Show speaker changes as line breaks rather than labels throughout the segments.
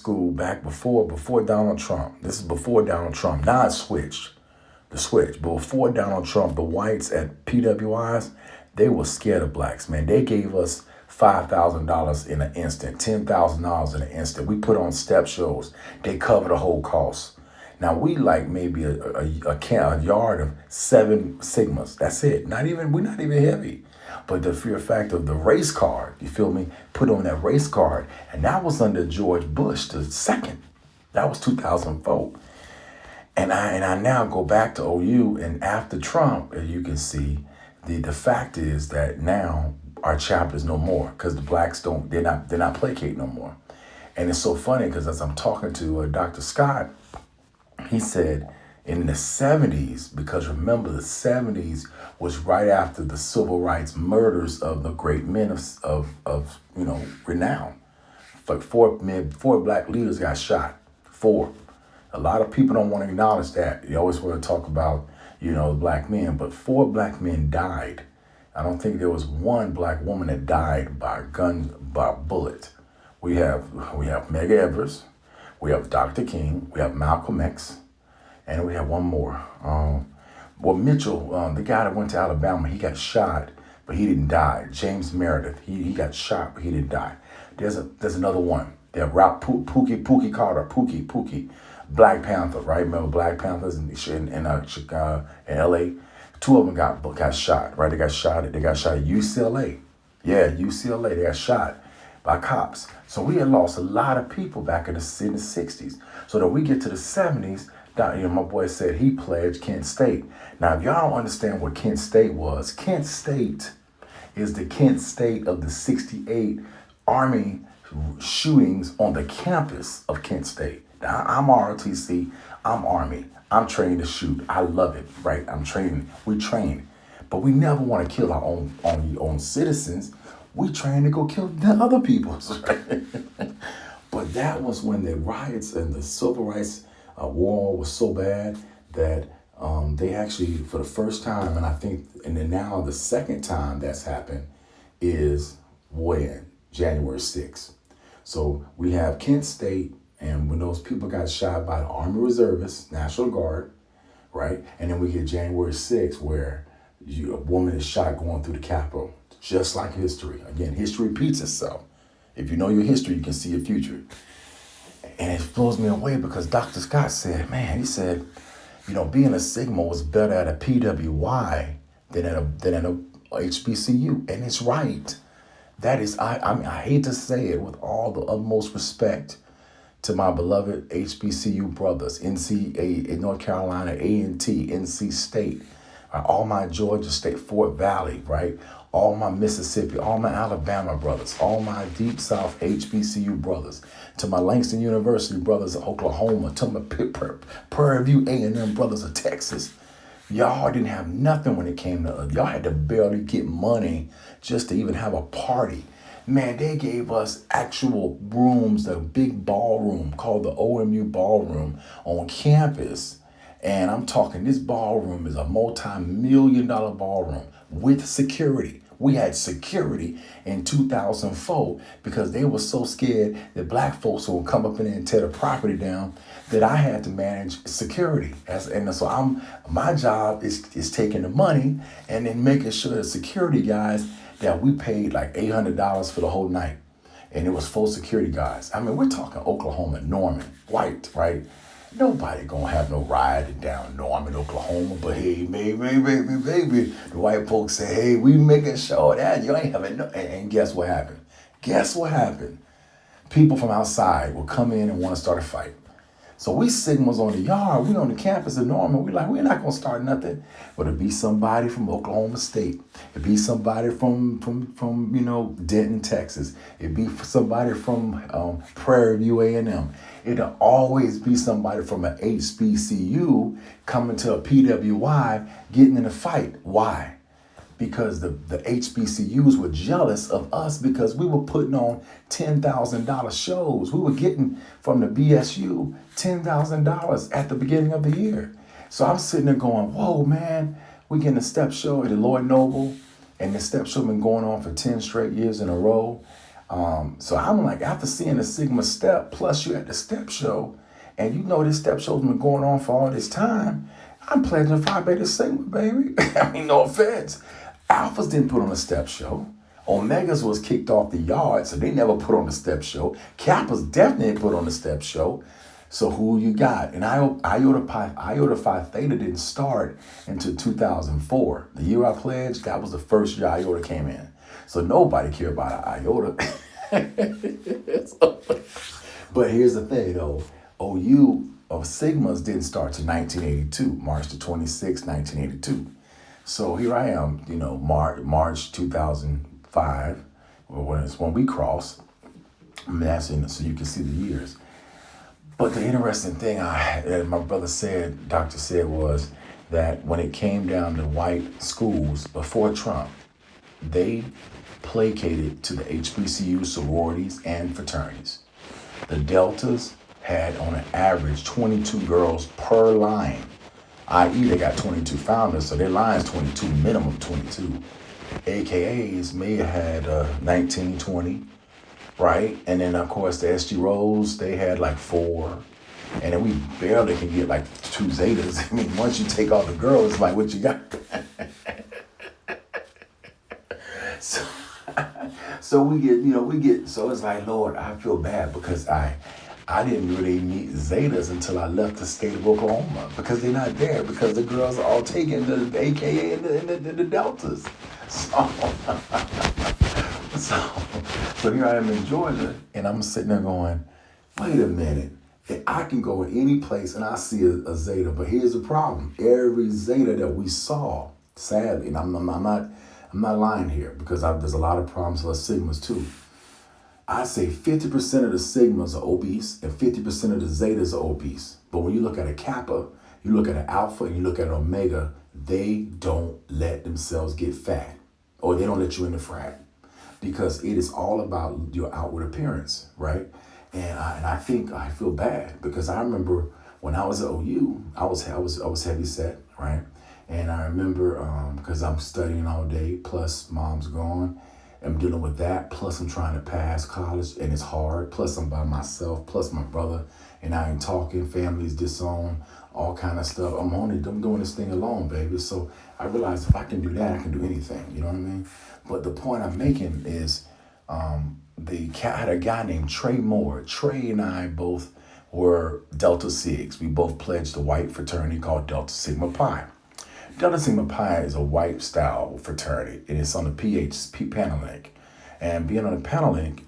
school back before Donald Trump. This is before Donald Trump. Now it switched. The switch. But before Donald Trump, the whites at PWIs, they were scared of blacks, man. They gave us $5,000 in an instant, $10,000 in an instant. We put on step shows. They cover the whole cost. Now we like maybe a yard of 7 Sigmas. That's it. We're not even heavy. But the fear factor of the race card, you feel me? Put on that race card. And that was under George Bush the second. That was 2004. And I now go back to OU, and after Trump, as you can see, the fact is that now our chapter's no more because the blacks they're not placate no more. And it's so funny because as I'm talking to Dr. Scott, he said in the 70s, because remember the 70s was right after the civil rights murders of the great men of renown. Like four black leaders got shot. 4. A lot of people don't want to acknowledge that. You always want to talk about, black men, but 4 black men died. I don't think there was one black woman that died by a bullet. We have Medgar Evers, we have Dr. King, we have Malcolm X, and we have one more. Mitchell, the guy that went to Alabama, he got shot, but he didn't die. James Meredith, he got shot, but he didn't die. There's another one. They have Pookie Carter, Pookie. Black Panther, right? Remember Black Panthers in LA? 2 of them got shot, right? They got shot at UCLA. Yeah, UCLA. They got shot by cops. So we had lost a lot of people back in the 60s. So that we get to the 70s, my boy said he pledged Kent State. Now, if y'all don't understand what Kent State was, Kent State is the Kent State of the 68 Army shootings on the campus of Kent State. Now, I'm ROTC, I'm Army. I'm trained to shoot. I love it, right? I'm training. We train. But we never want to kill our own citizens. We train to go kill the other people, right? But that was when the riots and the civil rights war was so bad that they actually, for the first time, and I think, and then now the second time that's happened is when? January 6th. So we have Kent State, and when those people got shot by the Army Reservists, National Guard, right? And then we get January 6th where a woman is shot going through the Capitol, just like history. Again, history repeats itself. If you know your history, you can see your future. And it blows me away because Dr. Scott said, he said, being a Sigma was better at a PWI than at a HBCU. And it's right. That is, I hate to say it with all the utmost respect to my beloved HBCU brothers, NCA in North Carolina, A&T, NC State, all my Georgia State, Fort Valley, right? All my Mississippi, all my Alabama brothers, all my Deep South HBCU brothers, to my Langston University brothers of Oklahoma, to my Prairie View A&M brothers of Texas. Y'all didn't have nothing when it came to us. Y'all had to barely get money just to even have a party. Man, they gave us actual rooms, the big ballroom called the OMU Ballroom on campus. And I'm talking, this ballroom is a multi-million-dollar ballroom with security. We had security in 2004 because they were so scared that black folks would come up in there and tear the property down that I had to manage security. And so my job is taking the money and then making sure the security guys that we paid like $800 for the whole night. And it was full security guys. I mean, we're talking Oklahoma, Norman, white, right? Nobody gonna have no ride down Norman, Oklahoma, but hey, baby, the white folks say, hey, we making sure that you ain't having no, and guess what happened? Guess what happened? People from outside will come in and want to start a fight. So we Sigmas on the yard, we on the campus of Norman, we're not gonna start nothing. But it'd be somebody from Oklahoma State. It'd be somebody from Denton, Texas. It'd be somebody from Prairie View A&M. It'll always be somebody from an HBCU coming to a PWI getting in a fight. Why? Because the HBCUs were jealous of us because we were putting on $10,000 shows. We were getting from the BSU $10,000 at the beginning of the year. So I'm sitting there going, whoa, man, we getting a step show at the Lloyd Noble, and the step show been going on for 10 straight years in a row. So I'm like, after seeing the Sigma step, plus you at the step show, and you know this step show's been going on for all this time, I'm pledging Phi Beta Sigma, baby. I mean, no offense. Alphas didn't put on a step show. Omegas was kicked off the yard, so they never put on a step show. Kappas definitely put on a step show. So who you got? And Iota Phi Theta didn't start until 2004. The year I pledged, that was the first year Iota came in. So nobody cared about Iota. But here's the thing though, OU of Sigmas didn't start till 1982, March the 26th, 1982. So here I am, March 2005, when we crossed. So you can see the years. But the interesting thing my brother said, doctor said, was that when it came down to white schools before Trump, they placated to the HBCU sororities and fraternities. The Deltas had on an average 22 girls per line, i.e. they got 22 founders, so their line's 22, minimum 22. AKAs may have had 19, 20, right? And then of course the SG Rolls, they had like 4. And then we barely can get like 2 Zetas. I mean, once you take all the girls, it's like what you got. So so it's like, Lord, I feel bad because I didn't really meet Zetas until I left the state of Oklahoma because they're not there because the girls are all taking the AKA and the Deltas. So here I am in Georgia and I'm sitting there going, wait a minute. I can go in any place and I see a Zeta, but here's the problem. Every Zeta that we saw, sadly, and I'm not lying here because there's a lot of problems with Sigmas too. I say 50% of the Sigmas are obese and 50% of the Zetas are obese. But when you look at a Kappa, you look at an Alpha, and you look at an Omega, they don't let themselves get fat or they don't let you in the frat because it is all about your outward appearance, right? And I think I feel bad because I remember when I was at OU, I was heavy set, right? And I remember because I'm studying all day, plus mom's gone. I'm dealing with that, plus I'm trying to pass college and it's hard, plus I'm by myself, plus my brother and I ain't talking, family's disowned, all kind of stuff. I'm doing this thing alone, baby. So I realized if I can do that, I can do anything, you know what I mean? But the point I'm making is I had a guy named Trey Moore. Trey and I both were Delta Sigs. We both pledged a white fraternity called Delta Sigma Pi. Delta Sigma Pi is a white style fraternity, and it's on the PHI panel link. And being on the panel link,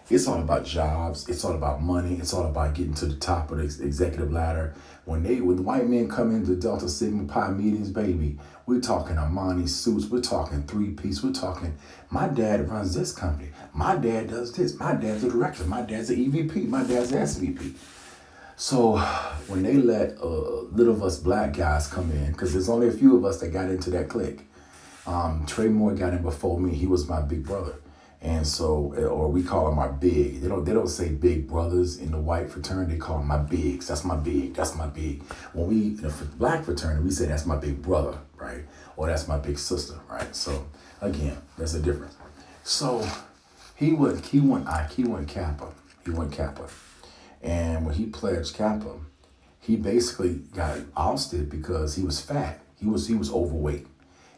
it's all about jobs, it's all about money, it's all about getting to the top of the executive ladder. When white men come into Delta Sigma Pi meetings, baby, we're talking Armani suits, we're talking 3-piece, we're talking, my dad runs this company, my dad does this, my dad's a director, my dad's an EVP, my dad's an SVP. So when they let little of us black guys come in, because there's only a few of us that got into that clique. Trey Moore got in before me. He was my big brother. And so, or we call them our big. They don't say big brothers in the white fraternity. They call them my bigs. That's my big. That's my big. When we, in the black fraternity, we say that's my big brother, right? Or that's my big sister, right? So again, there's a difference. So he went Kappa. He went Kappa. And when he pledged Kappa, he basically got ousted because he was fat. He was overweight.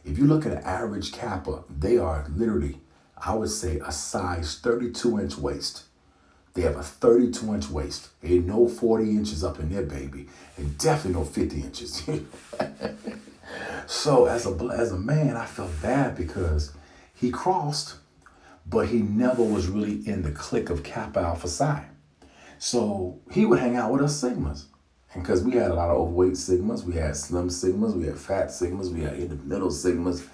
If you look at an average Kappa, they are literally, I would say, a size 32-inch waist. They have a 32-inch waist. Ain't no 40 inches up in there, baby. And definitely no 50 inches. So as a man, I felt bad because he crossed, but he never was really in the clique of Kappa Alpha Psi. So he would hang out with us Sigmas. And because we had a lot of overweight Sigmas, we had slim Sigmas, we had fat Sigmas, we had in the middle Sigmas.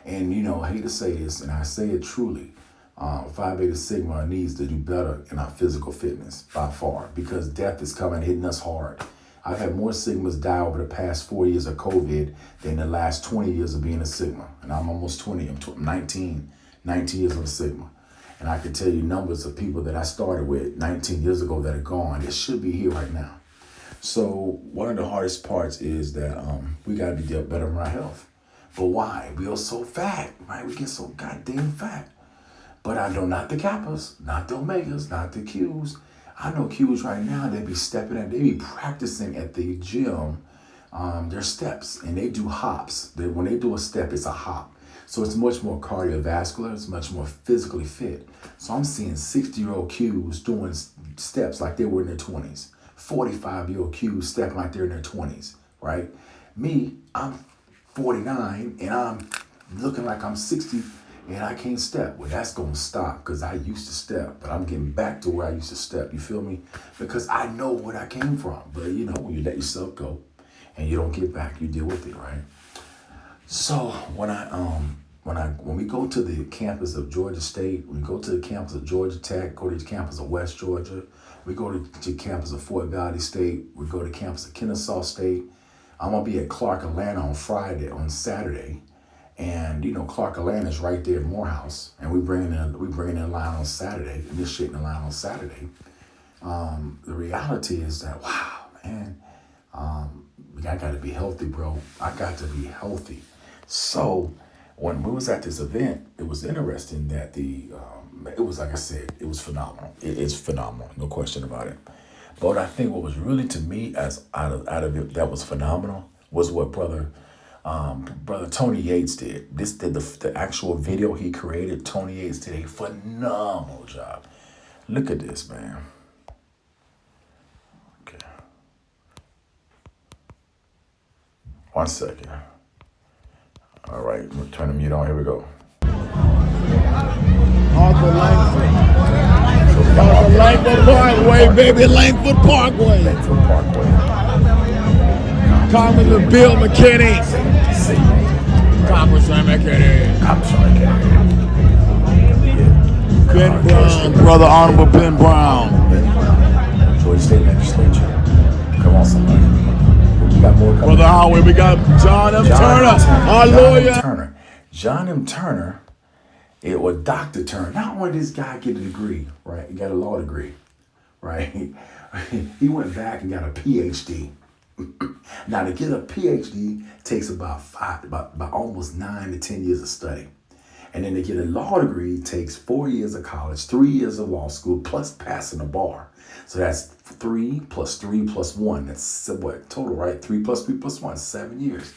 And, I hate to say this, and I say it truly, Phi Beta Sigma needs to do better in our physical fitness by far because death is coming, hitting us hard. I've had more Sigmas die over the past 4 years of COVID than the last 20 years of being a Sigma. And I'm almost 20, I'm 19 years of a Sigma. And I can tell you numbers of people that I started with 19 years ago that are gone. It should be here right now. So one of the hardest parts is that we got to be better in our health. But why? We are so fat, right? We get so goddamn fat. But I know not the Kappas, not the Omegas, not the Qs. I know Qs right now, they be stepping at, they be practicing at the gym, their steps, and they do hops. When they do a step, it's a hop. So it's much more cardiovascular, it's much more physically fit. So I'm seeing 60-year-old Qs doing steps like they were in their 20s. 45-year-old Qs stepping like they're in their 20s, right? Me, I'm 49 and I'm looking like I'm 60 and I can't step. Well, that's gonna stop because I used to step, but I'm getting back to where I used to step, you feel me? Because I know where I came from. But you know, when you let yourself go and you don't get back, you deal with it, right? So when we go to the campus of Georgia State, we go to the campus of Georgia Tech, go to the campus of West Georgia, we go to the campus of Fort Valley State, we go to the campus of Kennesaw State. I'm gonna be at Clark Atlanta on Saturday. And you know, Clark Atlanta is right there at Morehouse. And we bring in a line on Saturday, initiating a line on Saturday. The reality is that, wow, man, I gotta be healthy, bro. I got to be healthy. So when we was at this event, it was interesting that it was, like I said, it was phenomenal. It's phenomenal, no question about it. But I think what was really, to me, as out of it that was phenomenal was what brother Tony Yates did. The actual video he created. Tony Yates did a phenomenal job. Look at this, man. Okay. 1 second. All right, I'm gonna turn the mute on. Here we go.
Arthur Langford Parkway, baby, Langford Parkway.
Langford Parkway.
Congressman Bill McKinney. Congressman McKinney. Ben Brown, Brother Honorable Ben Brown.
Georgia State Legislature. Come on, somebody. We got more coming.
Brother Howard, we got John M. Turner, our lawyer.
John M. Turner, or Dr. Turner. Not only did this guy get a degree, right? He got a law degree, right? He went back and got a PhD. Now, to get a PhD takes about almost 9 to 10 years of study. And then to get a law degree takes 4 years of college, 3 years of law school, plus passing the bar. So that's 3 plus 3 plus 1. That's what total, right? 3 plus 3 plus 1, 7 years.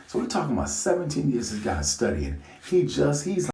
So we're talking about 17 years this guy's studying. He's